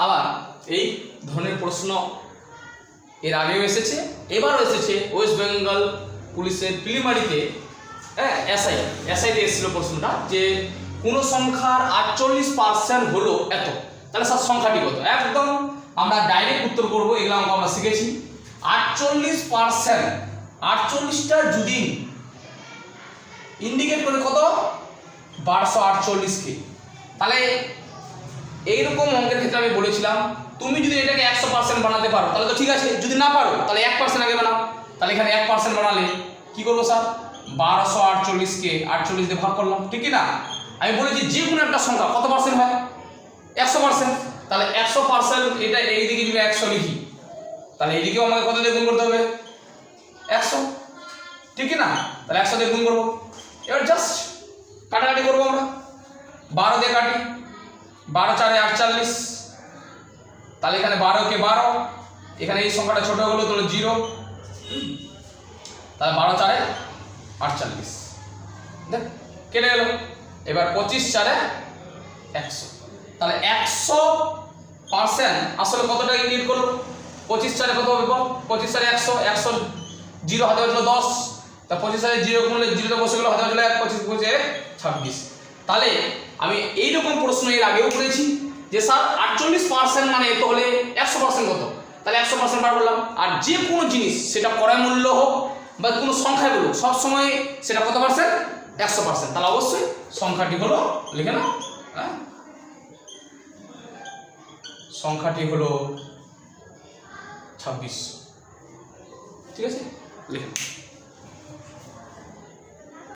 আবার এই ধরনের প্রশ্ন এর আগেও এসেছে, এবারও এসেছে ওয়েস্ট বেঙ্গল পুলিশের প্রিলিমারিতে। হ্যাঁ, এসআইতে এসেছিল প্রশ্নটা যে কোনো সংখ্যার 48% হলো এত, তাহলে স্যার সংখ্যাটি কত? একদম আমরা ডাইরেক্ট উত্তর করবো, এগুলো অঙ্ক আমরা শিখেছি। 48%, 48টা যদি ইন্ডিকেট করে কত? 1248কে। তাহলে এইরকম অঙ্কের ক্ষেত্রে আমি বলেছিলাম তুমি যদি এটাকে 100% বানাতে পারো তাহলে তো ঠিক আছে, যদি না পারো তাহলে 1% আগে বানাও। তাহলে এখানে 1% বানালে কি করবো স্যার? 1248কে 48 দিয়ে ভাগ করলাম, ঠিক না? আমি বলেছি যে কোনো একটা সংখ্যা কত পার্সেন্ট হয়? 100%। তাহলে 100%, এটা এইদিকে যদি 100 লিখি তাহলে এইদিকেও আমাকে কত দিয়ে গুণ করতে হবে? 100, ঠিক না? তাহলে 100 দিয়ে গুণ করবো। এবার জাস্ট কাটাকাটি করবো আমরা, 12 দিয়ে কাটি, 12 4 48। তাহলে এখানে 12কে 12, এখানে এই সংখ্যাটা ছোট হলো তাহলে 0, তাহলে 12 4 48, দেখ কেটে গেল। এবার 25 4 100, তাহলে 100% আসলে কতটা ইন্ডিকেট করলো? 25 4 কত হবে বল? 25 4 100, 100 0 হাতে হলো 10, তা 25 4 0 গুণলে 0তে বসে গেল, হাতে হলো 1, 25 25 26। তাহলে আমি এইরকম প্রশ্ন এর আগেও করেছি যে স্যার 48% মানে তো হলে 100% কত? তাহলে 100% বার করলাম। আর যে কোনো জিনিস সেটা ক্রয় মূল্য হোক বা কোনো সংখ্যায় বলুক, সবসময় সেটা কত পার্সেন্ট? 100%। তাহলে অবশ্যই সংখ্যাটি হলো, লিখে নাও, হ্যাঁ, সংখ্যাটি হলো 26, ঠিক আছে, লিখে।